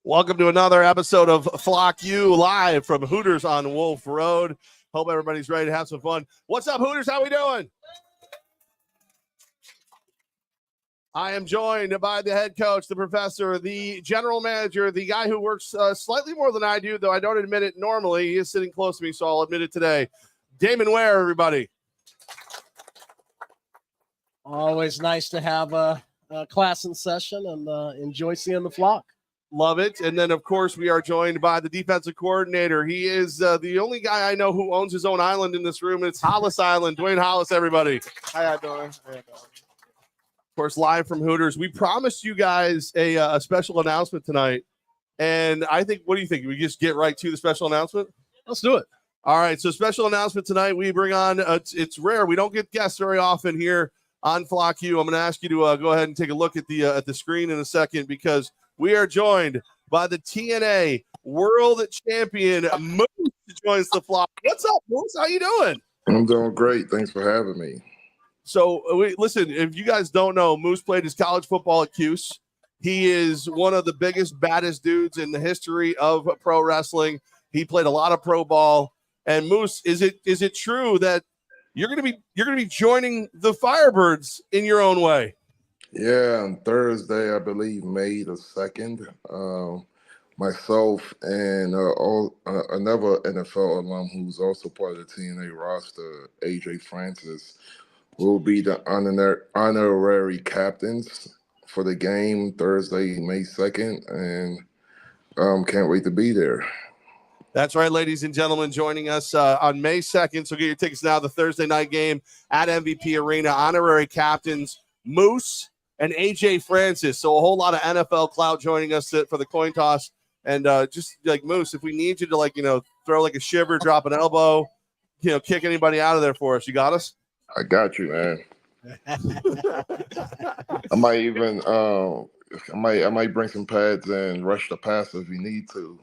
Welcome to another episode of Flock U live from Hooters on Wolf Road. Hope everybody's ready to have some fun. What's up, Hooters? How we doing? I am joined by the head coach, the professor, the general manager, the guy who works slightly more than I do, though I don't admit it normally. He is sitting close to me, so I'll admit it today. Damon Ware, everybody. Always nice to have a class in session and enjoy seeing the flock. Love it. And then, of course, we are joined by the defensive coordinator. He is the only guy I know who owns his own island in this room. It's Hollis Island. Dwayne Hollis, everybody. How y'all doing? Of course, live from Hooters. We promised you guys a special announcement tonight. And I think, what do you think? We just get right to the special announcement? Let's do it. All right. So special announcement tonight. We bring on, it's rare. We don't get guests very often here on Flock U. I'm going to ask you to go ahead and take a look at the screen in a second, because we are joined by the TNA World Champion, Moose, who joins the flock. What's up, Moose? How you doing? I'm doing great. Thanks for having me. So, listen, if you guys don't know, Moose played his college football at Cuse. He is one of the biggest, baddest dudes in the history of pro wrestling. He played a lot of pro ball. And Moose, is it true that you're gonna be joining the Firebirds in your own way? Yeah, on Thursday, I believe, May the 2nd, myself and another NFL alum who's also part of the TNA roster, AJ Francis, will be the honorary captains for the game Thursday, May 2nd, and can't wait to be there. That's right, ladies and gentlemen, joining us on May 2nd. So get your tickets now, the Thursday night game at MVP Arena. Honorary captains, Moose and AJ Francis. So a whole lot of NFL clout joining us for the coin toss. And just like Moose, if we need you to throw like a shiver, drop an elbow, kick anybody out of there for us, you got us? I got you, man. I might even I might bring some pads and rush the passer if you need to.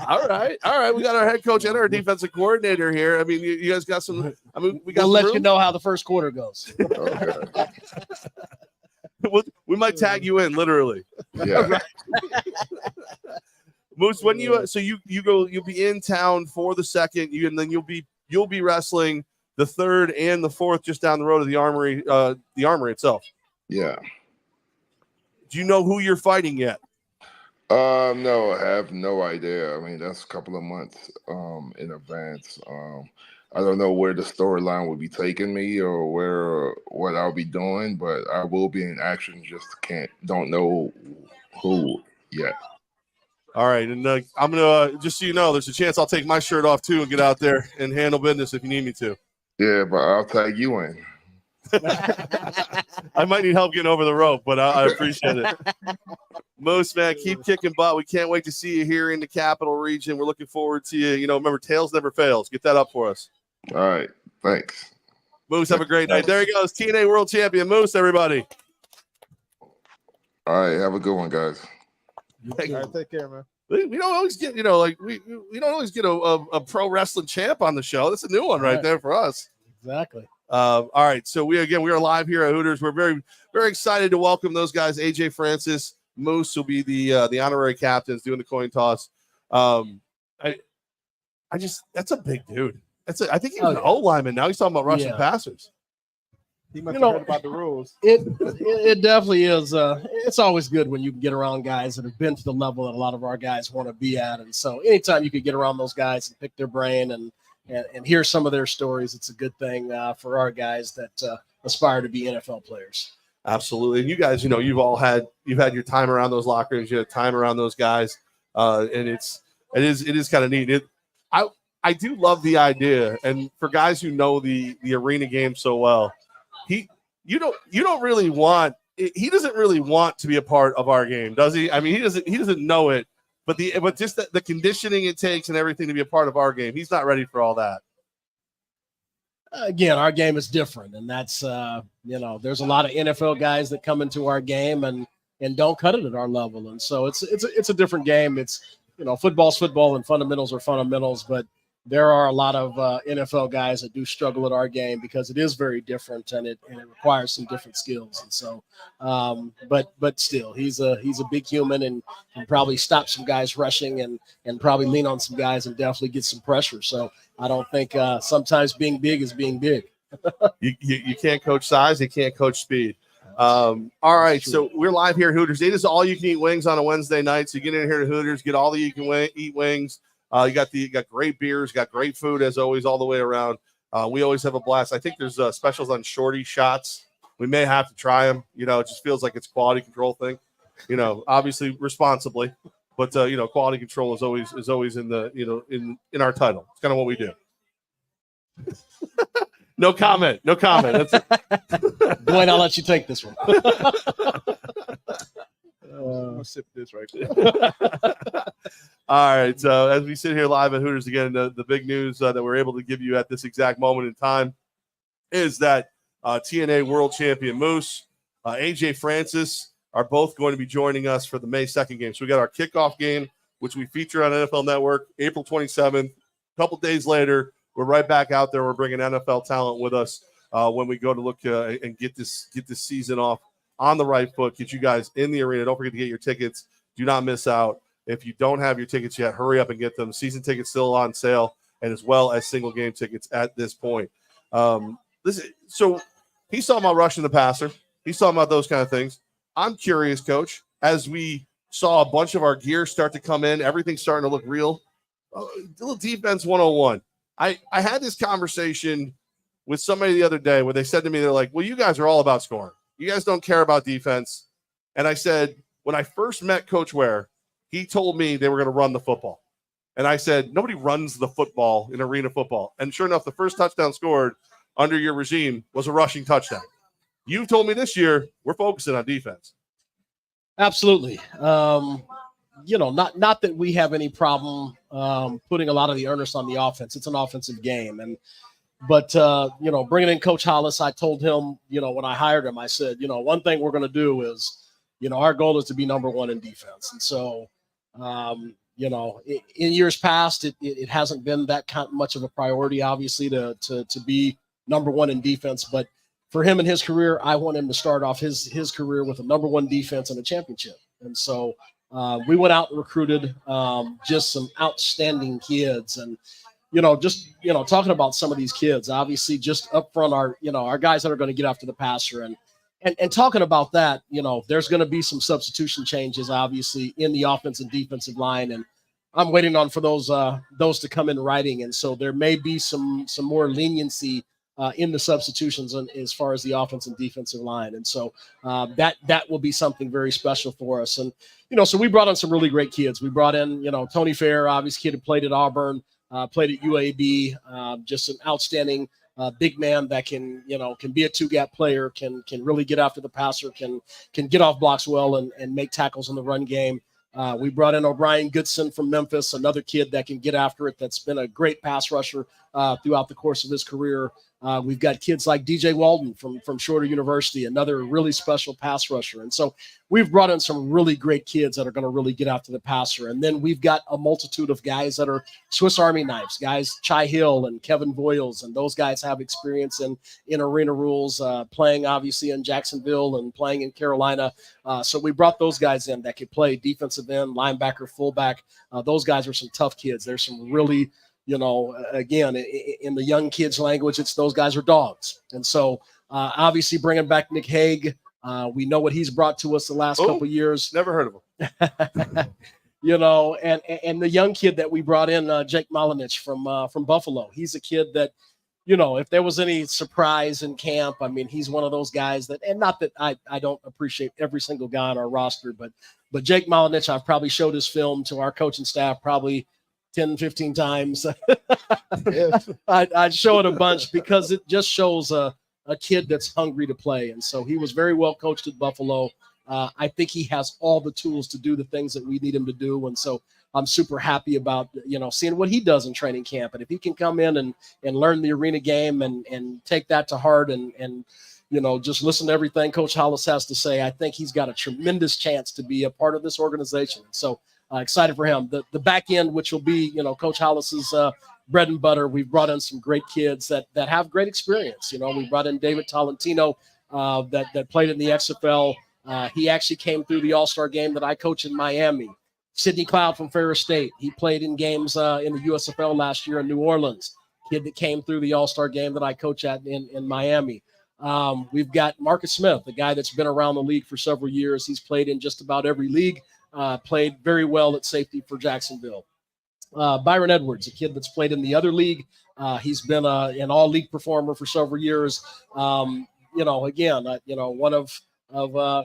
All right. We got our head coach and our defensive coordinator here. I mean, you guys got some. I mean, we'll let you know how the first quarter goes. Okay. We might tag you in, literally. Yeah. Moose, when you'll be in town for the 2nd, and then you'll be wrestling the 3rd and the 4th just down the road of the Armory itself. Yeah. Do you know who you're fighting yet? No, I have no idea. I mean, that's a couple of months in advance. I don't know where the storyline will be taking me or what I'll be doing, but I will be in action. Just don't know who yet. All right, and I'm gonna just so you know, there's a chance I'll take my shirt off too and get out there and handle business if you need me to. Yeah, but I'll tag you in. I might need help getting over the rope, but I appreciate it. Moose, man, keep kicking butt. We can't wait to see you here in the Capital Region. We're looking forward to you. Remember, tails never fails. Get that up for us. All right, thanks. Moose, have a great night. There he goes, TNA World Champion Moose, everybody. All right, have a good one, guys. All right, take care, man. We don't always get, we don't always get a pro wrestling champ on the show. That's a new one right there for us. Exactly. All right, so we are live here at Hooters. We're very, very excited to welcome those guys. AJ Francis, Moose will be the honorary captains doing the coin toss. That's a big dude. I think he's an O lineman now. He's talking about rushing passers. He must have heard about the rules. It definitely is. It's always good when you can get around guys that have been to the level that a lot of our guys want to be at. And so anytime you could get around those guys and pick their brain and hear some of their stories, it's a good thing for our guys that aspire to be NFL players. Absolutely. And you guys, you've had your time around those locker rooms, you had time around those guys. And it is kind of neat. I do love the idea. And for guys who know the arena game so well, he doesn't really want to be a part of our game, does he? I mean, he doesn't know it, but just the conditioning it takes and everything to be a part of our game, he's not ready for all that. Again, our game is different, and that's there's a lot of NFL guys that come into our game and don't cut it at our level, and so it's a different game. It's football's football and fundamentals are fundamentals, but there are a lot of NFL guys that do struggle at our game because it is very different and it requires some different skills. And so, but still, he's a big human and can probably stop some guys rushing and probably lean on some guys and definitely get some pressure. So I don't think sometimes being big is being big. You can't coach size, you can't coach speed. All right, so we're live here at Hooters. It is all you can eat wings on a Wednesday night. So you get in here to Hooters, get all that you can eat wings. You got great beers, got great food as always all the way around. We always have a blast. I think there's specials on shorty shots. We may have to try them. You know, it just feels like it's a quality control thing. You know, obviously responsibly, but you know, quality control is always in the in our title. It's kind of what we do. No comment. No comment. Dwayne, I'll let you take this one. I'm gonna sip this right there. All right. So as we sit here live at Hooters again, the big news that we're able to give you at this exact moment in time is that TNA World Champion Moose, AJ Francis are both going to be joining us for the May 2nd game. So we got our kickoff game, which we feature on NFL Network, April 27th. A couple days later, we're right back out there. We're bringing NFL talent with us when we go to look and get this season off on the right foot, get you guys in the arena. Don't forget to get your tickets. Do not miss out. If you don't have your tickets yet, hurry up and get them. Season tickets still on sale, and as well as single game tickets at this point. So he's talking about rushing the passer. He's talking about those kind of things. I'm curious, Coach, as we saw a bunch of our gear start to come in, everything's starting to look real. Little defense 101. I had this conversation with somebody the other day where they said to me, they're like, well, you guys are all about scoring. You guys don't care about defense. And I said, when I first met Coach Ware, he told me they were going to run the football. And I said, nobody runs the football in arena football. And sure enough, the first touchdown scored under your regime was a rushing touchdown. You told me this year we're focusing on defense. Absolutely. Not that we have any problem putting a lot of the earnest on the offense. It's an offensive game. But bringing in Coach Hollis, I told him, when I hired him, I said, one thing we're going to do is, our goal is to be number one in defense. And so, in years past, it hasn't been that much of a priority, obviously, to be number one in defense. But for him in his career, I want him to start off his career with a number one defense and a championship. And so we went out and recruited just some outstanding kids. And, talking about some of these kids, obviously just up front our guys that are going to get after the passer and talking about that, there's going to be some substitution changes, obviously, in the offense and defensive line. And I'm waiting on for those to come in writing. And so there may be some more leniency in the substitutions as far as the offense and defensive line. And so that will be something very special for us. And, so we brought on some really great kids. We brought in, Tony Fair, obviously kid who played at Auburn, played at UAB, just an outstanding big man that can be a two-gap player, can really get after the passer, can get off blocks well and make tackles in the run game. We brought in O'Brien Goodson from Memphis, another kid that can get after it, that's been a great pass rusher throughout the course of his career. We've got kids like DJ Walden from Shorter University, another really special pass rusher. And so we've brought in some really great kids that are going to really get after the passer. And then we've got a multitude of guys that are Swiss Army knives, guys, Chai Hill and Kevin Voiles. And those guys have experience in arena rules, playing obviously in Jacksonville and playing in Carolina. So we brought those guys in that could play defensive end, linebacker, fullback. Those guys are some tough kids. There's some really, again, in the young kids' language, it's those guys are dogs. And so obviously bringing back Nick Hague, we know what he's brought to us the last couple of years. Never heard of him. And the young kid that we brought in, Jake Malinich from Buffalo. He's a kid that, if there was any surprise in camp, I mean, he's one of those guys that, and not that I don't appreciate every single guy on our roster, but Jake Malinich, I've probably showed his film to our coaching staff probably 10, 15 times. I'd show it a bunch because it just shows a kid that's hungry to play. And so he was very well coached at Buffalo. I think he has all the tools to do the things that we need him to do. And so I'm super happy about, seeing what he does in training camp. And if he can come in and learn the arena game and take that to heart and just listen to everything Coach Hollis has to say, I think he's got a tremendous chance to be a part of this organization. So excited for him. The back end, which will be, Coach Hollis's bread and butter. We've brought in some great kids that have great experience. You know, we brought in David Tolentino that played in the XFL. He actually came through the All-Star game that I coach in Miami. Sidney Cloud from Ferris State. He played in games in the USFL last year in New Orleans. Kid that came through the All-Star game that I coach at in Miami. We've got Marcus Smith, the guy that's been around the league for several years. He's played in just about every league, played very well at safety for Jacksonville. Byron Edwards, a kid that's played in the other league. He's been an all-league performer for several years. One of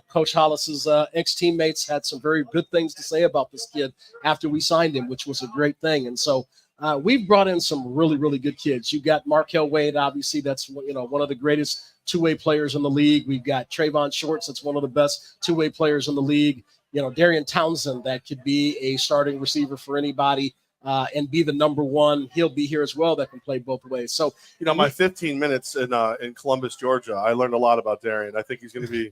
Coach Hollis's ex-teammates had some very good things to say about this kid after we signed him, which was a great thing. And so we've brought in some really, really good kids. You've got Markel Wade, obviously, that's one of the greatest two-way players in the league. We've got Trayvon Shorts, that's one of the best two-way players in the league. Darian Townsend, that could be a starting receiver for anybody and be the number one. He'll be here as well, that can play both ways. So, my 15 minutes in Columbus, Georgia, I learned a lot about Darian. I think he's going to be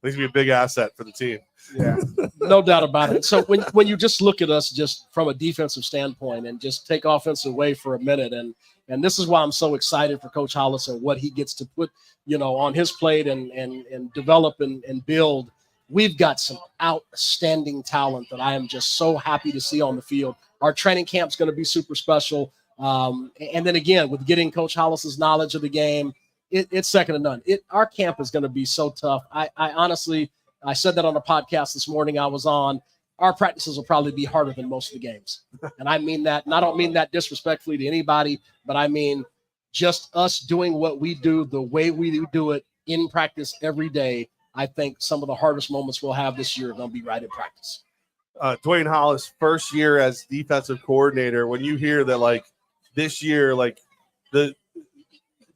a big asset for the team. Yeah, no doubt about it. So when you just look at us just from a defensive standpoint and just take offense away for a minute, and this is why I'm so excited for Coach Hollis and what he gets to put, on his plate and develop and build. We've got some outstanding talent that I am just so happy to see on the field. Our training camp is going to be super special. And then again, with getting Coach Hollis's knowledge of the game, it's second to none. Our camp is going to be so tough. I honestly, I said that on a podcast this morning I was on. Our practices will probably be harder than most of the games. And I mean that, and I don't mean that disrespectfully to anybody, but I mean just us doing what we do the way we do it in practice every day. I think some of the hardest moments we'll have this year are going to be right in practice. Dwayne Hollis, first year as defensive coordinator, when you hear that, this year,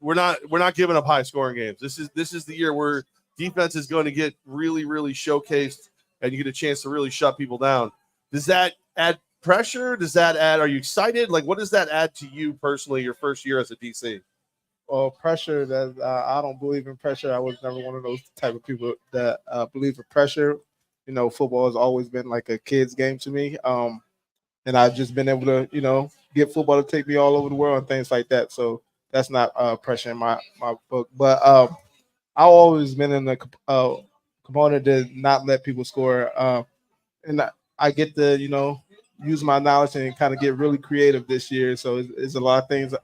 we're not giving up high scoring games. This is the year where defense is going to get really, really showcased and you get a chance to really shut people down. Does that add pressure? Are you excited? What does that add to you personally, your first year as a DC? Well, pressure, that I don't believe in pressure. I was never one of those type of people that believe in pressure. Football has always been like a kid's game to me. And I've just been able to, get football to take me all over the world and things like that. So that's not pressure in my book. But I've always been in the component to not let people score. And I get to, use my knowledge and kind of get really creative this year. So it's a lot of things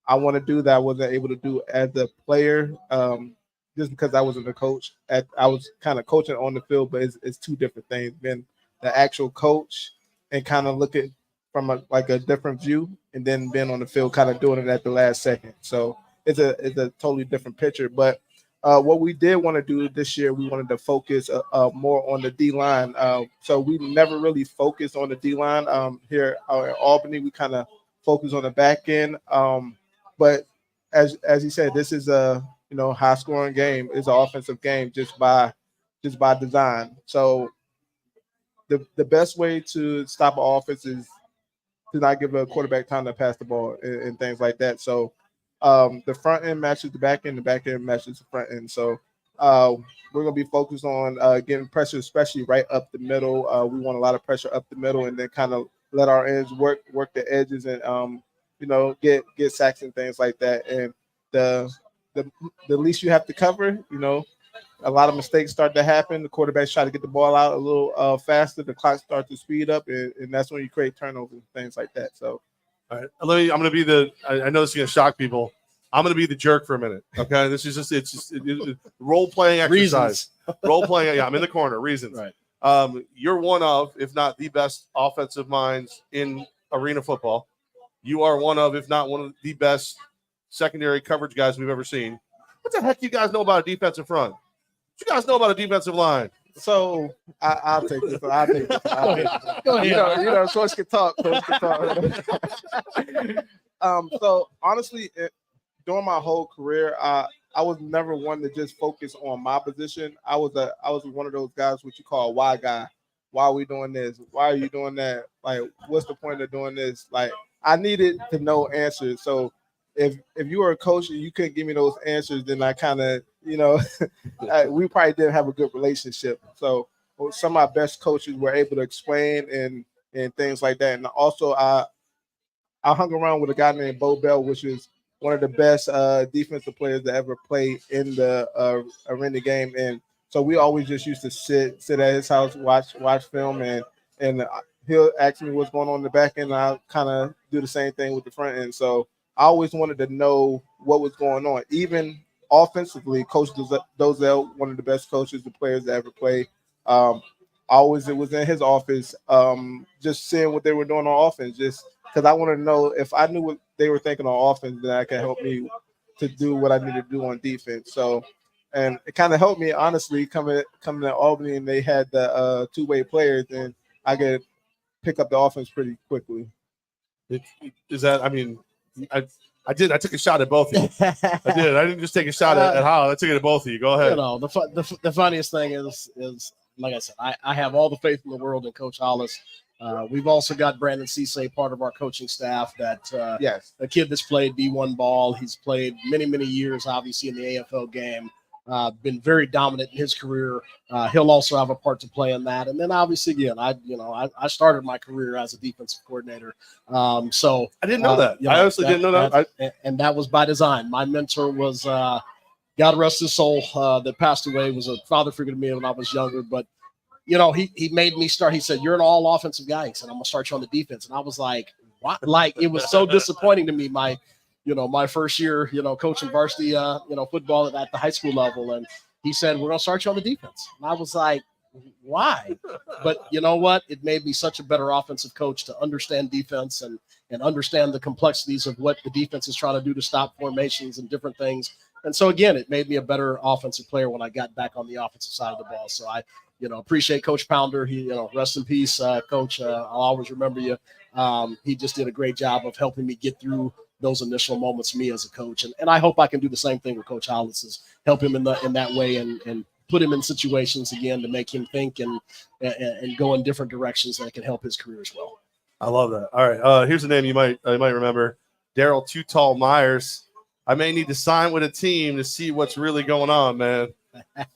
I want to do that I wasn't able to do as a player, just because I wasn't a coach. I was kind of coaching on the field, but it's two different things. Being the actual coach and kind of look at from a different view, and then being on the field, kind of doing it at the last second. So it's a totally different picture. But what we did want to do this year, we wanted to focus more on the D line. So we never really focused on the D line here in Albany. We kind of focus on the back end. But as he said, this is a high scoring game. It's an offensive game just by design. So the best way to stop an offense is to not give a quarterback time to pass the ball and things like that. So the front end matches the back end matches the front end. So we're gonna be focused on getting pressure, especially right up the middle. We want a lot of pressure up the middle, and then kind of let our ends work the edges and get sacks and things like that. And the least you have to cover, a lot of mistakes start to happen. The quarterbacks try to get the ball out a little faster. The clock starts to speed up, and that's when you create turnovers and things like that. So, all right, I'm going to be I know this is going to shock people. I'm going to be the jerk for a minute. Okay, this is it's role playing exercise. Role playing. Yeah, I'm in the corner. Reasons. Right. You're one of, if not the best offensive minds in arena football. You are one of, if not one of the best secondary coverage guys we've ever seen. What the heck you guys know about a defensive front? What you guys know about a defensive line? So I'll take this. Go ahead. Coach can talk. So honestly, during my whole career, I was never one to just focus on my position. I was one of those guys what you call a why guy. Why are we doing this? Why are you doing that? What's the point of doing this? I needed to know answers. So if you were a coach and you couldn't give me those answers, then I kind of, we probably didn't have a good relationship. So some of our best coaches were able to explain and things like that. And also I hung around with a guy named Bo Bell, which is one of the best defensive players that ever played in the arena game. And so we always just used to sit at his house, watch film, and he'll ask me what's going on in the back end. And I'll kind of do the same thing with the front end. So I always wanted to know what was going on. Even offensively, Coach Dozell, one of the best coaches, the players that ever played. Always it was in his office, just seeing what they were doing on offense, just because I wanted to know if I knew what they were thinking on offense, then that could help me to do what I need to do on defense. So, and it kind of helped me, honestly, coming to Albany, and they had the two-way players, and I could pick up the offense pretty quickly. Is that? I mean, I did. I took a shot at both of you. I did. I didn't just take a shot at Howell. I took it at both of you. Go ahead. You know, the funniest thing is like I said, I have all the faith in the world in Coach Hollis. We've also got Brandon Cisse, part of our coaching staff, that Yes, a kid that's played D1 ball. He's played many years, obviously, in the AFL game. Been very dominant in his career. He'll also have a part to play in that. And then obviously, again, I started my career as a defensive coordinator. So I didn't know that. I honestly didn't know that. And that was by design. My mentor was God rest his soul, that passed away, was a father figure to me when I was younger. But, he made me start. He said, "You're an all offensive guy." He said, "I'm going to start you on the defense." And I was like, what? Like, it was so disappointing to me. My first year, coaching varsity, football at the high school level. And he said, "We're going to start you on the defense." And I was like, why? But you know what? It made me such a better offensive coach to understand defense and understand the complexities of what the defense is trying to do to stop formations and different things. And so, again, it made me a better offensive player when I got back on the offensive side of the ball. So I, appreciate Coach Pounder. He, rest in peace, Coach. I'll always remember you. He just did a great job of helping me get through those initial moments for me as a coach. And I hope I can do the same thing with Coach Hollis, is help him in that way and put him in situations again to make him think and go in different directions that can help his career as well. I love that. All right. Here's a name you might remember. Daryl Too Tall Myers. I may need to sign with a team to see what's really going on, man.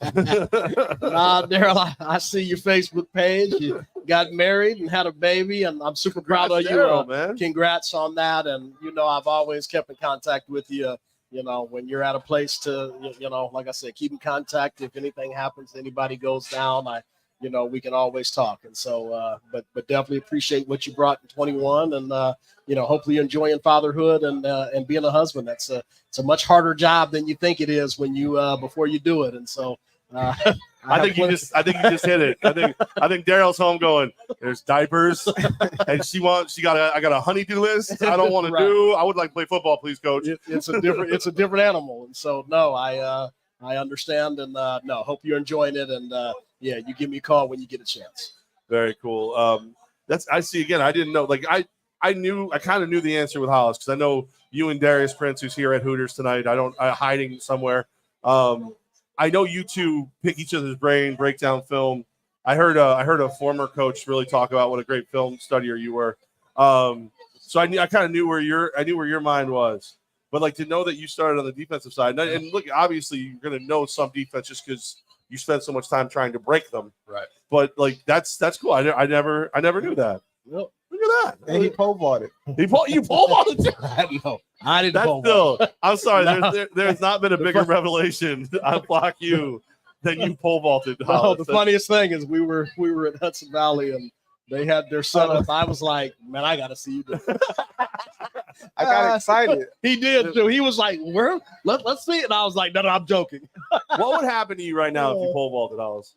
Daryl, I see your Facebook page. You got married and had a baby, and I'm super proud of you. Daryl, man. Congrats on that. And, I've always kept in contact with you, when you're at a place to, like I said, keep in contact. If anything happens, anybody goes down, we can always talk. And so, but definitely appreciate what you brought in 21, and, hopefully you're enjoying fatherhood and being a husband. It's a much harder job than you think it is when you, before you do it. And so, I think you just hit it. I think Daryl's home going, there's diapers, and I got a honey-do list. I don't want to do. I would like to play football, please, coach. It's a different animal. And so, no, I understand, and hope you're enjoying it. And you give me a call when you get a chance. Very cool. I see again. I didn't know. Like I kind of knew the answer with Hollis, because I know you and Darius Prince, who's here at Hooters tonight. Hiding somewhere. I know you two pick each other's brain, break down film. I heard a former coach really talk about what a great film studier you were. So I kind of knew where your mind was. But like, to know that you started on the defensive side, and look, obviously you're going to know some defense just because you spent so much time trying to break them. Right. But like, that's cool. I never knew that. Yep. Look at that. And he pole vaulted. You pole vaulted. No, I didn't. That's pole still. vault. I'm sorry. No. There's not been a bigger revelation on Block U than you pole vaulted. No, the funniest thing is we were at Hudson Valley, and they had their setup. I was like, man, I got to see you do it. I got excited. He did too. He was like, "Where? Let's see it." And I was like, "No, I'm joking." What would happen to you right now if you pole vaulted, Hollis?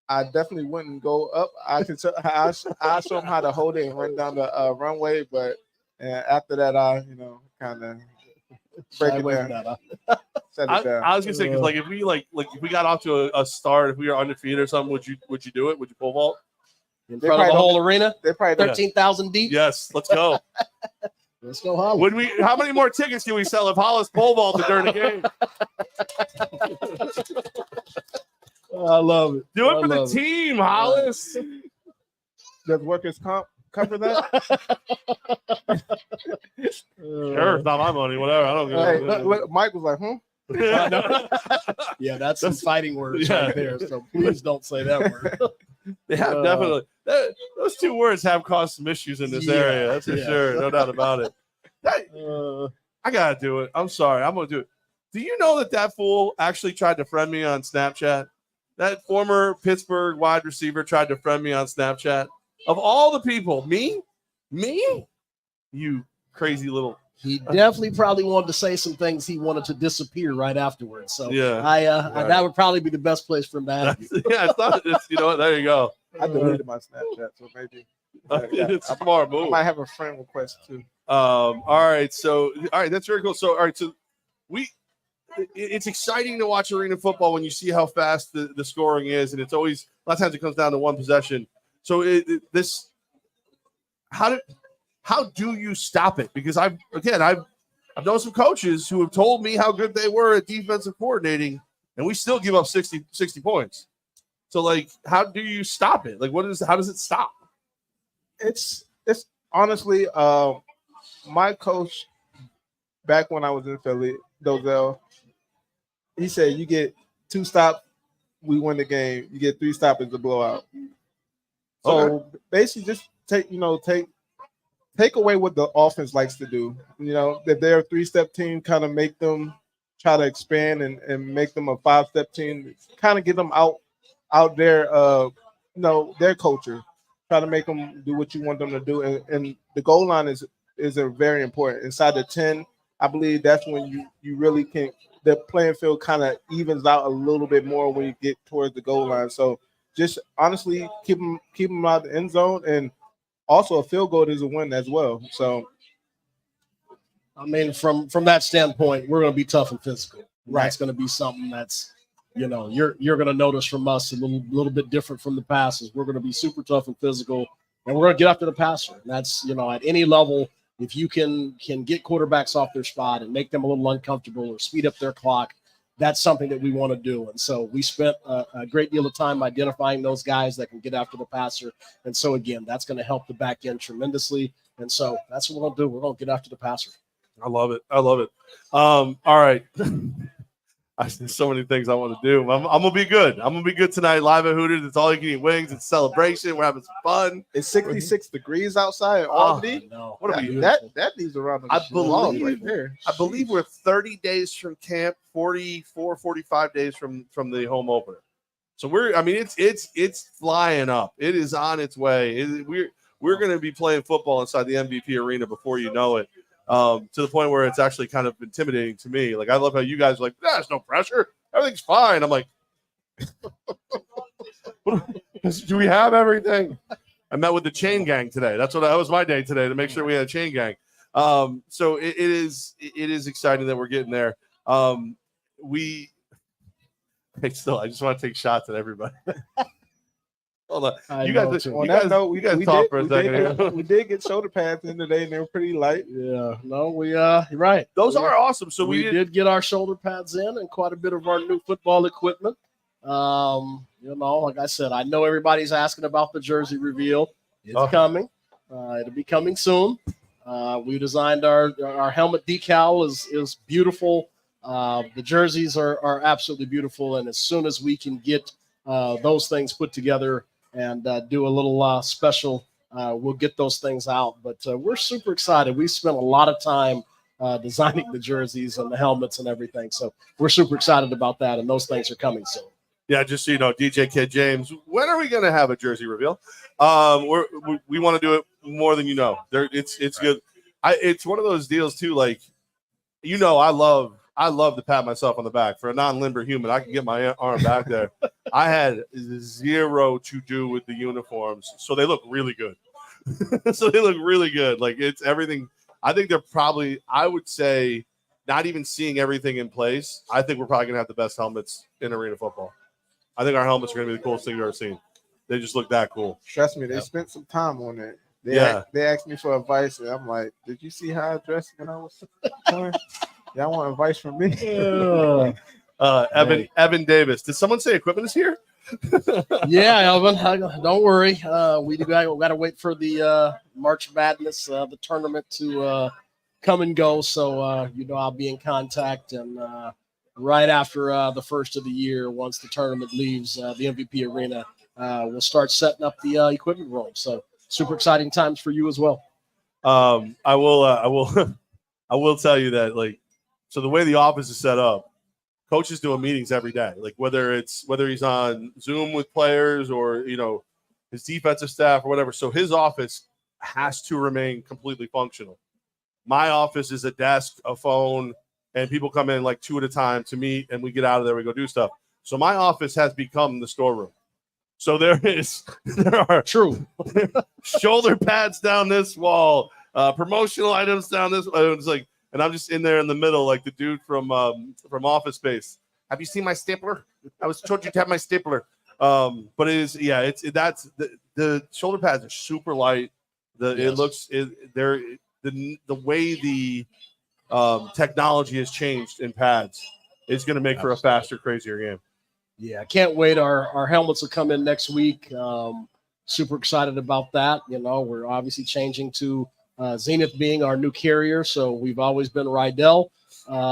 I definitely wouldn't go up. I show him how to hold it and run down the runway, but after that, I kind of break it down. Set it down. I was gonna say, because if we got off to a start, if we were undefeated or something, would you do it? Would you pole vault in front of the whole arena? They probably 13,000 deep. Yes, let's go. Let's go, Hollis. How many more tickets can we sell if Hollis pole vaulted during the game? I love it. Do it for the team, Hollis. Does workers' comp cover that? Sure, it's not my money. Whatever. I don't know. Hey, Mike was like, Yeah, that's some fighting words right there. So please don't say that word. They have definitely. Those two words have caused some issues in this area. That's for sure. No doubt about it. I gotta do it. I'm sorry. I'm gonna do it. Do you know that fool actually tried to friend me on Snapchat? That former Pittsburgh wide receiver tried to friend me on Snapchat. Of all the people, me, you crazy little. He definitely probably wanted to say some things he wanted to disappear right afterwards. So that would probably be the best place for him to have you. It's not. You know what? There you go. I deleted my Snapchat, so maybe it's a smart move. I might have a friend request too. All right. So that's very cool. So all right. So it's exciting to watch arena football when you see how fast the scoring is, and it's always a lot of times it comes down to one possession. So how do you stop it? Because I've known some coaches who have told me how good they were at defensive coordinating, and we still give up 60 points. So like, how do you stop it? Like, how does it stop? It's honestly, my coach back when I was in Philly, Dozell, he said, you get 2 stops, we win the game. You get 3 stops, it's a blowout. So basically just take away what the offense likes to do. You know, if they're a 3-step team, kind of make them try to expand and make them a 5-step team, kind of get them out there, their culture. Try to make them do what you want them to do. And the goal line is a very important. Inside the 10, I believe that's when you really can, the playing field kind of evens out a little bit more when you get towards the goal line. So just honestly keep them out of the end zone, and also a field goal is a win as well. So I mean, from that standpoint, we're going to be tough and physical. Right. That's going to be something that's, you're going to notice from us a little bit different from the passes. We're going to be super tough and physical, and we're going to get after the passer. And that's, at any level, if you can get quarterbacks off their spot and make them a little uncomfortable or speed up their clock, that's something that we want to do. And so we spent a great deal of time identifying those guys that can get after the passer. And so, again, that's going to help the back end tremendously. And so that's what we're going to do. We're going to get after the passer. I love it. All right. There's so many things I want to do. I'm gonna be good. I'm gonna be good tonight. Live at Hooters. It's all you can eat wings. It's a celebration. We're having some fun. It's 66 degrees outside in Albany. No. What are we? That leaves around the long right there. I believe we're 30 days from camp, 45 days from the home opener. So it's flying up. It is on its way. We're going to be playing football inside the MVP arena before you know it. To the point where it's actually kind of intimidating to me. Like, I love how you guys are like, there's no pressure. Everything's fine. I'm like, do we have everything? I met with the chain gang today. That was my day today, to make sure we had a chain gang. So it is exciting that we're getting there. I just want to take shots at everybody. Hold on. You guys talk for a second. We did get shoulder pads in today, and they were pretty light. Yeah. No, you're right. Those are awesome. So we did get our shoulder pads in and quite a bit of our new football equipment. Like I said, I know everybody's asking about the jersey reveal. It's coming. It'll be coming soon. We designed our helmet decal is beautiful. The jerseys are absolutely beautiful, and as soon as we can get those things put together and do a little special, we'll get those things out. But we're super excited. We spent a lot of time designing the jerseys and the helmets and everything. So we're super excited about that, and those things are coming soon. Yeah, just so you know, DJ Kid James, when are we going to have a jersey reveal? We want to do it more than you know. It's good. It's one of those deals too. Like, I love to pat myself on the back. For a non-limber human, I can get my arm back there. I had zero to do with the uniforms, so they look really good. Like, it's everything. I think they're probably, I would say, not even seeing everything in place, I think we're probably going to have the best helmets in arena football. I think our helmets are going to be the coolest thing you've ever seen. They just look that cool. Trust me, they spent some time on it. They asked me for advice, and I'm like, did you see how I dressed when I was playing? Y'all want advice from me? Evan Davis. Did someone say equipment is here? Yeah, Elvin. Don't worry. We got to wait for the March Madness, the tournament to come and go. So I'll be in contact, and right after the first of the year, once the tournament leaves the MVP arena, we'll start setting up the equipment room. So super exciting times for you as well. I will tell you that, like, so the way the office is set up, coaches doing meetings every day, like whether he's on Zoom with players or, his defensive staff or whatever. So his office has to remain completely functional. My office is a desk, a phone, and people come in like 2 at a time to meet, and we get out of there, we go do stuff. So my office has become the storeroom. So there are True shoulder pads down this wall, promotional items down this. It's like, and I'm just in there in the middle, like the dude from Office Space. Have you seen my stapler? I was told you to have my stapler. But that's the shoulder pads are super light. The way the technology has changed in pads is going to make for a faster, crazier game. Yeah, I can't wait. Our helmets will come in next week. Super excited about that. We're obviously changing to Zenith being our new carrier. So we've always been Rydell.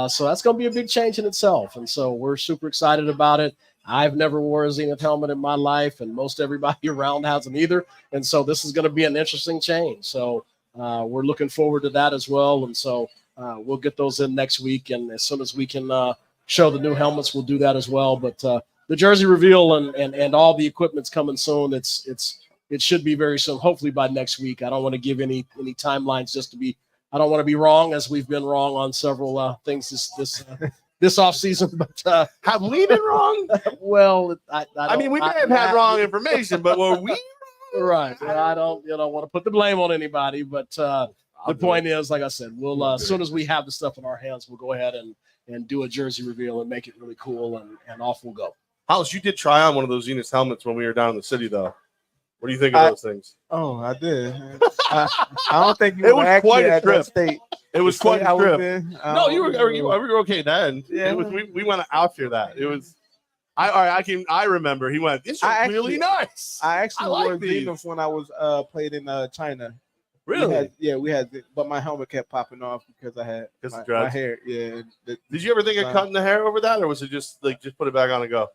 So that's going to be a big change in itself. And so we're super excited about it. I've never wore a Zenith helmet in my life, and most everybody around hasn't either. And so this is going to be an interesting change. So we're looking forward to that as well. And so we'll get those in next week. And as soon as we can show the new helmets, we'll do that as well. But the jersey reveal and all the equipment's coming soon. It should be very soon, hopefully by next week. I don't want to give any timelines I don't want to be wrong, as we've been wrong on several things this off season. But have we been wrong? Well, we may have had wrong information, but were we right? I don't want to put the blame on anybody. But the point is, like I said, we'll as soon as we have the stuff in our hands, we'll go ahead and do a jersey reveal and make it really cool, and off we'll go. Hollis, you did try on one of those Zenith helmets when we were down in the city, though. What do you think of those things? Oh, I did. I don't think you it were was actually quite a at trip. that state. It was quite a trip. No, you were okay then. Yeah. We went out for that. It was. I remember he went. This is really nice. I actually like wore these. Zenith when I was played in China. Really? We had, but my helmet kept popping off because I had my hair. Yeah. Did you ever think of cutting the hair over that, or was it just put it back on and go?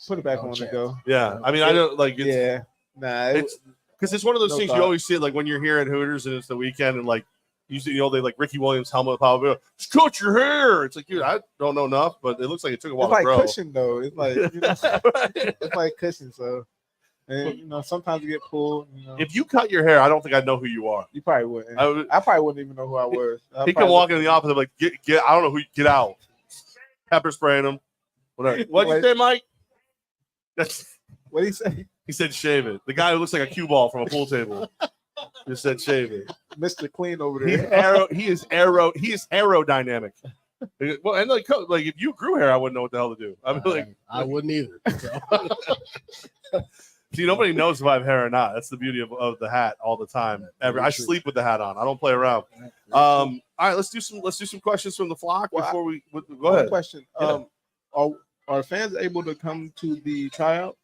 Put it back on and go. Yeah, I don't like. Yeah. Nah, it's because it's one of those things you always see it, like when you're here at Hooters and it's the weekend and like you see, they like Ricky Williams helmet probably just cut your hair. It's like, dude, I don't know enough, but it looks like it took a while to grow. It's like cushion though. It's like it's like cushion. So and sometimes you get pulled. If you cut your hair, I don't think I'd know who you are. You probably wouldn't. I probably wouldn't even know who I was. He come walking in the office. I'm like, get I don't know who. Get out. Pepper spraying him. Whatever. What'd you say, Mike? What did he say? He said shave it. The guy who looks like a cue ball from a pool table just said shave it. Mr. Clean over there. He is aerodynamic. Well, and like if you grew hair, I wouldn't know what the hell to do. I wouldn't either. So. See, nobody knows if I have hair or not. That's the beauty of the hat all the time. I sleep with the hat on. I don't play around. All right, let's do some questions from the flock before we go ahead. Question. Yeah. Are fans able to come to the tryout?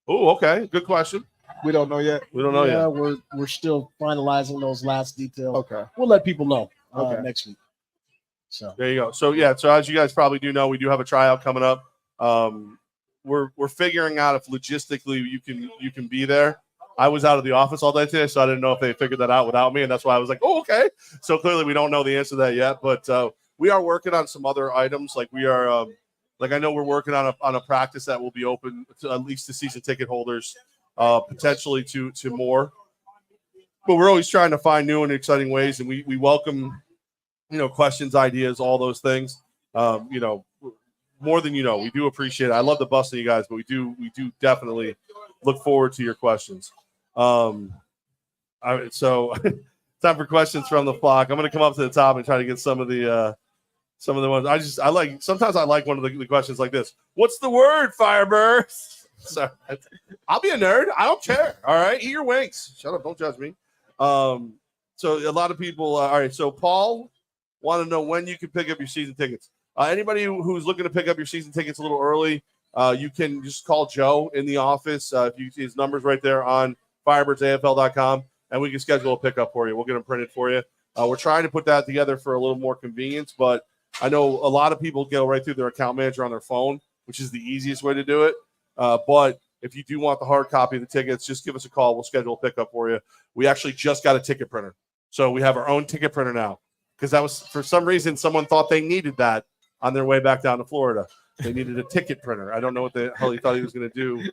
Oh, okay. Good question. We don't know yet. Yeah, we're still finalizing those last details. Okay. We'll let people know next week. So there you go. So as you guys probably do know, we do have a tryout coming up. We're figuring out if logistically you can be there. I was out of the office all day today, so I didn't know if they figured that out without me, and that's why I was like, oh, okay. So clearly we don't know the answer to that yet, but we are working on some other items. Like we are, I know we're working on a practice that will be open to at least to season ticket holders, potentially to more. But we're always trying to find new and exciting ways, and we welcome, questions, ideas, all those things. More than we do appreciate it. I love the busting you guys, but we do definitely look forward to your questions. So time for questions from the flock. I'm going to come up to the top and try to get some of the ones. Sometimes I like one of the questions like this. What's the word, Firebird? So I'll be a nerd. I don't care. All right. Eat your wings. Shut up. Don't judge me. So a lot of people. All right. So Paul want to know when you can pick up your season tickets. Anybody who's looking to pick up your season tickets a little early, you can just call Joe in the office. If you see his numbers right there on firebirdsafl.com, and we can schedule a pickup for you. We'll get them printed for you. We're trying to put that together for a little more convenience, but I know a lot of people go right through their account manager on their phone, which is the easiest way to do it. But If you do want the hard copy of the tickets, just give us a call. We'll schedule a pickup for you. We actually just got a ticket printer. So we have our own ticket printer now. Because that was, for some reason, someone thought they needed that on their way back down to Florida. They needed a ticket printer. I don't know what the hell he thought he was going to do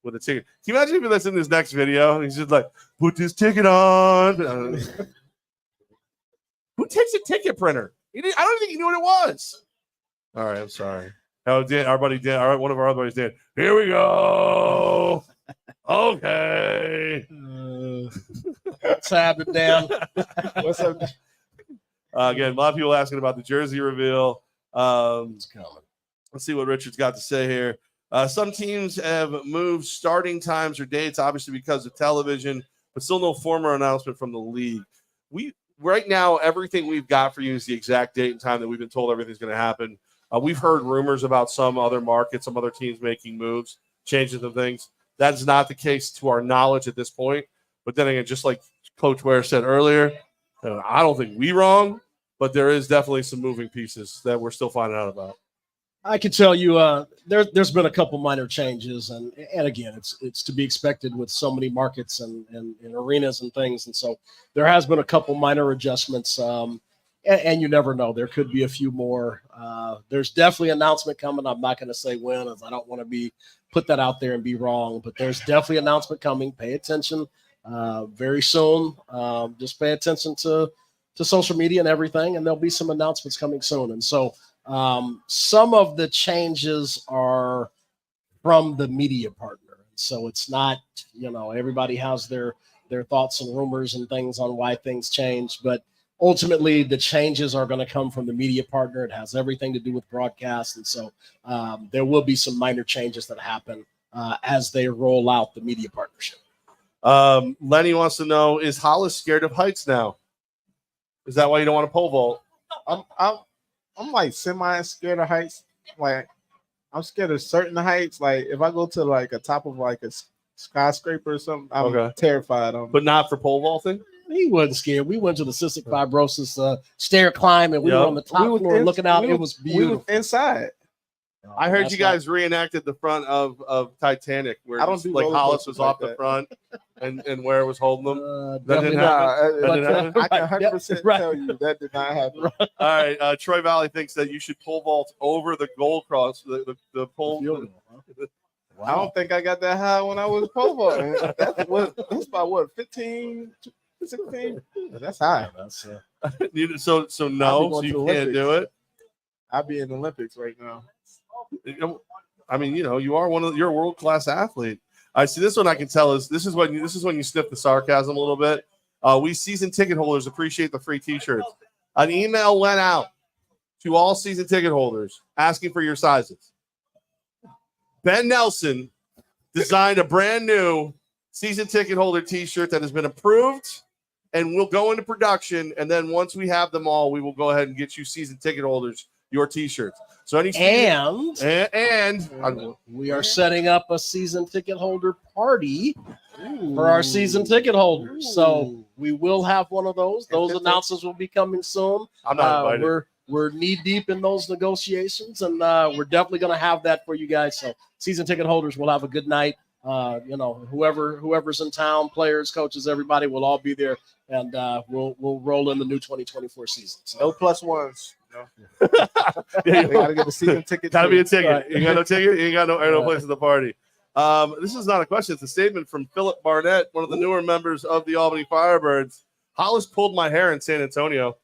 with a ticket. Can you imagine if that's in this next video? He's just like, put this ticket on. Who takes a ticket printer? I don't think he knew what it was. All right, I'm sorry. Oh, our buddy Dan, one of our other buddies, Dan. Here we go. Okay. What's happening, Dan? What's up? Again, a lot of people asking about the jersey reveal. It's coming. Let's see what Richard's got to say here. Some teams have moved starting times or dates, obviously because of television, but still no formal announcement from the league. Right now, everything we've got for you is the exact date and time that we've been told everything's going to happen. We've heard rumors about some other markets, some other teams making moves, changes of things. That is not the case to our knowledge at this point. But then again, just like Coach Ware said earlier, I don't think we're wrong, but there is definitely some moving pieces that we're still finding out about. I can tell you there's been a couple minor changes, and again, it's to be expected with so many markets and arenas and things, and so there has been a couple minor adjustments, and you never know. There could be a few more. There's definitely an announcement coming. I'm not going to say when, as I don't want to put that out there and be wrong, but there's definitely an announcement coming. Pay attention very soon. Just pay attention to social media and everything, and there'll be some announcements coming soon, and so. Some of the changes are from the media partner. So it's not, everybody has their thoughts and rumors and things on why things change, but ultimately the changes are going to come from the media partner. It has everything to do with broadcast. And so there will be some minor changes that happen as they roll out the media partnership. Lenny wants to know, is Hollis scared of heights now? Is that why you don't want to pole vault? I'm like semi scared of heights. Like I'm scared of certain heights. Like if I go to like a top of like a skyscraper or something, I'm terrified. But not for pole vaulting? He wasn't scared. We went to the cystic fibrosis stair climb, and we were on the top floor looking out. It was beautiful. We were inside. I heard you guys reenacted the front of Titanic, where Hollis was off the front and Ware was holding them. That didn't happen. I can 100% tell you that did not happen. All right, Troy Valley thinks that you should pole vault over the goal cross, the pole. Wow. I don't think I got that high when I was pole vaulting. That's about 15, 16. That's high. So no, you can't do it. I'll be in the Olympics right now. I mean, you're a world-class athlete. I see this one. I can tell is this is when you sniff the sarcasm a little bit. We season ticket holders appreciate the free T-shirts. An email went out to all season ticket holders asking for your sizes. Ben Nelson designed a brand new season ticket holder T-shirt that has been approved and will go into production. And then once we have them all, we will go ahead and get you season ticket holders your T-shirts. So and we are setting up a season ticket holder party for our season ticket holders. So we will have one of those. Those announcements will be coming soon. I'm not invited. We're knee deep in those negotiations, and we're definitely going to have that for you guys. So season ticket holders will have a good night. Whoever's in town, players, coaches, everybody will all be there, and we'll roll in the new 2024 season. So. No plus ones. You gotta get a season ticket. Gotta be a ticket. Right. You got no ticket. You ain't got no place at the party. This is not a question. It's a statement from Philip Barnett, one of the newer members of the Albany Firebirds. Hollis pulled my hair in San Antonio.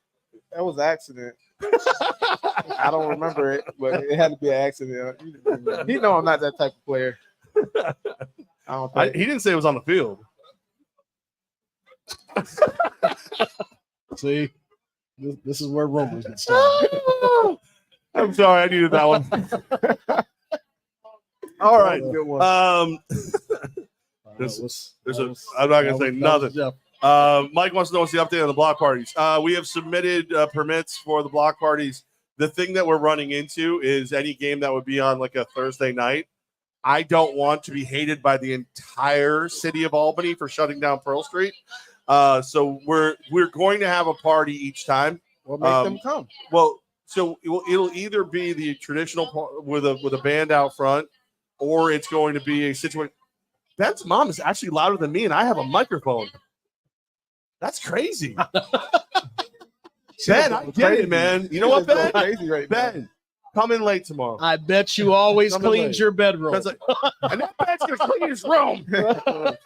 That was an accident. I don't remember it, but it had to be an accident. He know I'm not that type of player. He didn't say it was on the field. See, this is where rumors get started. I'm sorry, I needed that one. All right. Good one. I'm not gonna say nothing. Mike wants to know what's the update on the block parties. We have submitted permits for the block parties. The thing that we're running into is any game that would be on like a Thursday night. I don't want to be hated by the entire city of Albany for shutting down Pearl Street. So we're going to have a party each time. We'll make them come. Well, so it'll either be the traditional with a band out front, or it's going to be a situation. Ben's mom is actually louder than me, and I have a microphone. That's crazy. Ben, I get it, man. You know what, Ben? Crazy right now. Ben, come in late tomorrow. I bet you always Come in cleans late. your bedroom. Ben's like, and that Ben's gonna clean his room.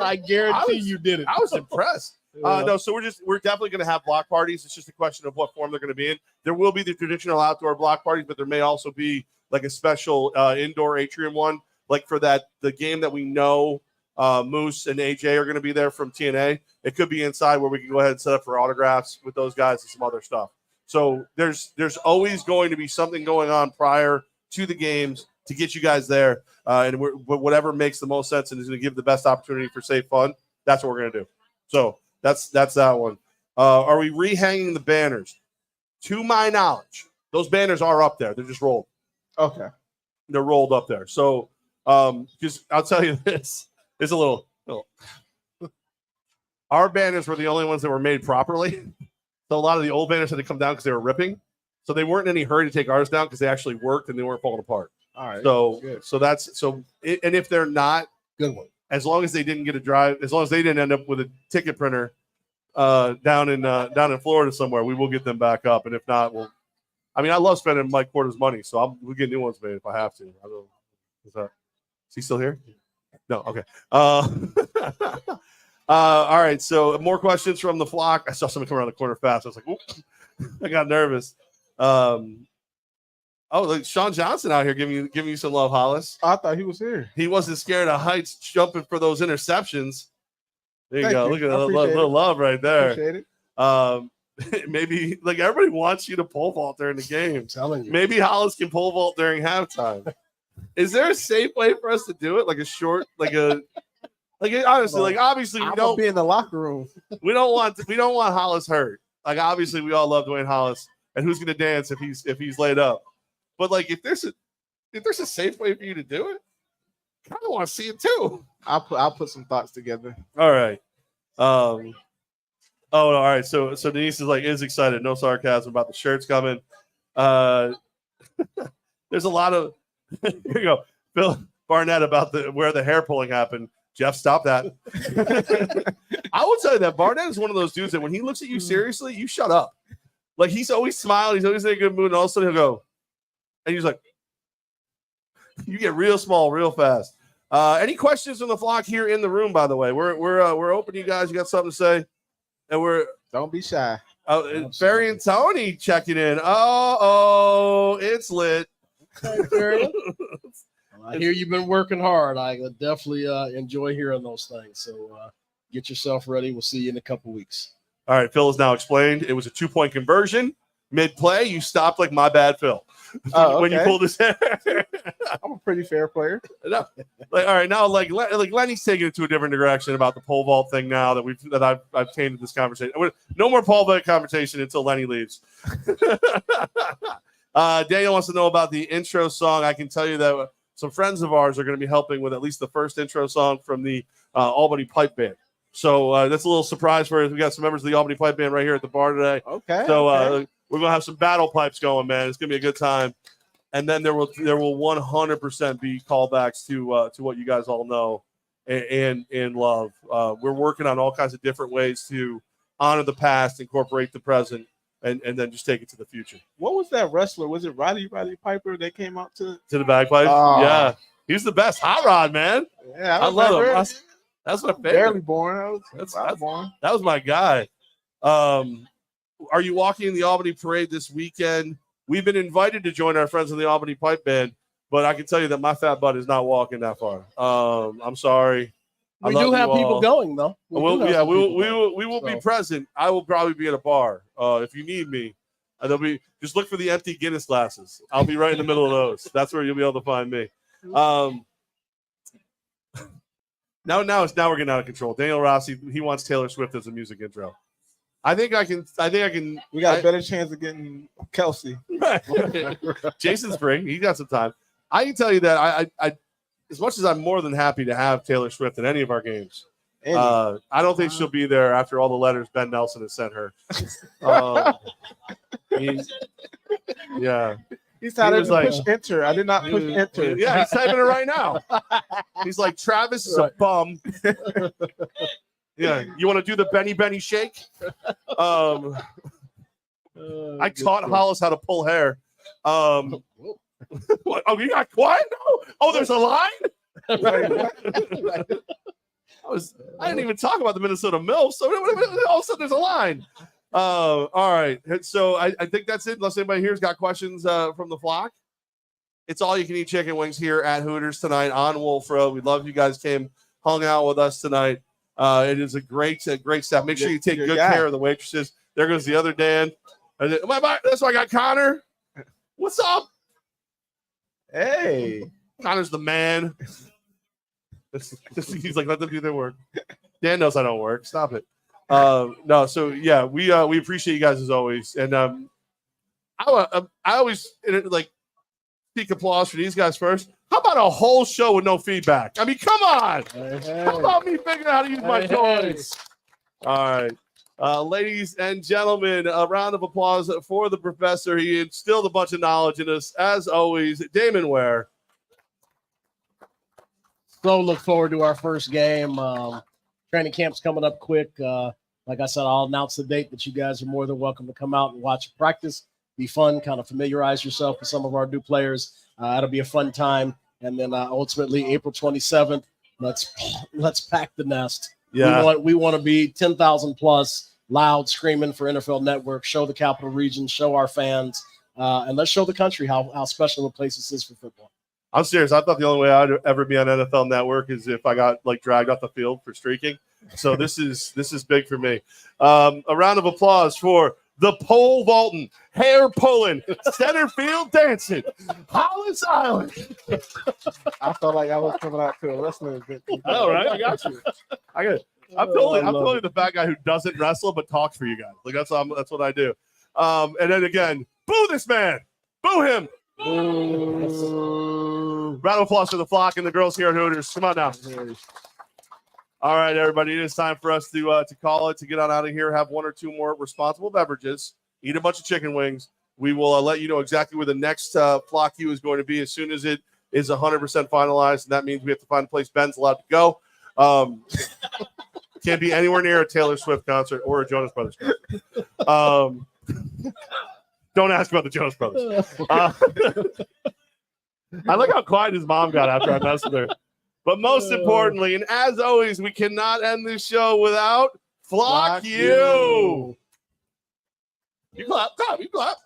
I guarantee you did it. I was impressed. No, so we're definitely going to have block parties. It's just a question of what form they're going to be in. There will be the traditional outdoor block parties, but there may also be like a special indoor atrium one, like for the game that we know Moose and AJ are going to be there from TNA. It could be inside where we can go ahead and set up for autographs with those guys and some other stuff. So there's always going to be something going on prior to the games to get you guys there, and whatever makes the most sense and is going to give the best opportunity for safe fun. That's what we're going to do. So. That's that one. Are we rehanging the banners? To my knowledge, those banners are up there. They're just rolled. Okay. They're rolled up there. So just I'll tell you this. It's a little. Our banners were the only ones that were made properly. So a lot of the old banners had to come down because they were ripping. So they weren't in any hurry to take ours down because they actually worked and they weren't falling apart. All right. And if they're not, Good one. as long as they didn't get a drive, as long as they didn't end up with a ticket printer down in Florida somewhere, we will get them back up. And if not, I love spending Mike Porter's money, so we'll get new ones made if I have to. Is he still here? No. Okay. All right. So more questions from the flock. I saw someone come around the corner fast. I was like, oops. I got nervous. Look, Sean Johnson out here giving you some love, Hollis. I thought he was here. He wasn't scared of heights jumping for those interceptions. There you go. Look at that little love right there. Appreciate it. Maybe like everybody wants you to pole vault during the game. I'm telling you. Maybe Hollis can pole vault during halftime. Is there a safe way for us to do it? Like a short, honestly, like obviously we don't be in the locker room. we don't want Hollis hurt. Like obviously we all love Dwayne Hollis, and who's gonna dance if he's laid up? But like if there's a safe way for you to do it, I kind of want to see it too. I'll put some thoughts together. All right. All right. So Denise is excited. No sarcasm about the shirts coming. There's a lot of here you go. Phil Barnett about where the hair pulling happened. Jeff, stop that. I will tell you that Barnett is one of those dudes that when he looks at you seriously, you shut up. Like he's always smiling, he's always in a good mood, and all of a sudden he'll go, and he's like, you get real small real fast. Any questions from the flock here in the room? By the way, we're open. You guys, you got something to say? And don't be shy. Barry and Tony checking in. Oh, it's lit. Okay, I hear you've been working hard. I definitely enjoy hearing those things. So get yourself ready. We'll see you in a couple weeks. All right, Phil has now explained. It was a 2-point conversion. Mid-play, you stopped like my bad, Phil. When you pulled his hair. I'm a pretty fair player. No, all right, now like Lenny's taking it to a different direction about the pole vault thing now that I've tainted this conversation. No more pole vault conversation until Lenny leaves. Daniel wants to know about the intro song. I can tell you that some friends of ours are going to be helping with at least the first intro song from the Albany Pipe Band. So that's a little surprise for us. We got some members of the Albany Pipe Band right here at the bar today. Okay. So we're going to have some battle pipes going, man. It's going to be a good time. And then there will 100% be callbacks to what you guys all know and love. We're working on all kinds of different ways to honor the past, incorporate the present, and then just take it to the future. What was that wrestler? Was it Roddy Piper that came out to the bagpipes? Yeah, he's the best. Hot Rod, man. Yeah, I love him. That's my favorite. Barely born. That's born. That was my guy. Are you walking in the Albany Parade this weekend? We've been invited to join our friends in the Albany Pipe Band, but I can tell you that my fat butt is not walking that far. I'm sorry. We do have people going though. We will be present. I will probably be at a bar if you need me. There'll be just look for the empty Guinness glasses. I'll be right in the middle of those. That's where you'll be able to find me. Now we're getting out of control. Daniel Rossi, he wants Taylor Swift as a music intro. I think I can. We got a better chance of getting Kelsey. Jason's free. He got some time. I can tell you that I as much as I'm more than happy to have Taylor Swift in any of our games, I don't think she'll be there after all the letters Ben Nelson has sent her. Yeah. He said I was didn't like- push enter. I did not push enter. Yeah, he's typing it right now. He's like, Travis is a bum. Yeah, you want to do the Benny shake? I taught Hollis how to pull hair. What? Oh, you got quiet? No. Oh, there's a line? I didn't even talk about the Minnesota Mills. So all of a sudden there's a line. All right. So I think that's it. Unless anybody here's got questions from the flock. It's all you can eat chicken wings here at Hooters tonight on Wolf Road. We love you guys came, hung out with us tonight. It is a great staff. Make sure you take good care of the waitresses. There goes the other Dan. That's why I got Connor. What's up? Hey. Connor's the man. He's like, let them do their work. Dan knows I don't work. Stop it. No, so yeah, we appreciate you guys as always. And I always like speak applause for these guys first. How about a whole show with no feedback? I mean, come on. How about me figuring out how to use my toys? All right. Ladies and gentlemen, a round of applause for the professor. He instilled a bunch of knowledge in us, as always. Damon Ware. So look forward to our first game. Training camp's coming up quick. Like I said, I'll announce the date, but you guys are more than welcome to come out and watch practice. Be fun, kind of familiarize yourself with some of our new players. It'll be a fun time. And then ultimately, April 27th, let's pack the nest. Yeah. We want to be 10,000 plus, loud, screaming for NFL Network, show the Capital Region, show our fans, and let's show the country how special a place this is for football. I'm serious. I thought the only way I'd ever be on NFL Network is if I got like dragged off the field for streaking. So this is big for me. A round of applause for the pole vaulting, hair pulling, center field dancing, Hollis Island. I felt like I was coming out to a wrestling event. All right, I got you. I'm totally the fat guy who doesn't wrestle but talks for you guys. Like that's what I do. And then again, boo this man, boo him. Round of applause for the flock and the girls here at Hooters. Come on now. All right, everybody. It is time for us to call it, to get on out of here, have one or two more responsible beverages, eat a bunch of chicken wings. We will let you know exactly where the next flock you is going to be as soon as it is 100% finalized. And that means we have to find a place Ben's allowed to go. Can't be anywhere near a Taylor Swift concert or a Jonas Brothers concert. Don't ask about the Jonas Brothers. I like how quiet his mom got after I messed with her. But most importantly, and as always, we cannot end this show without Flock You. You clap. You clap.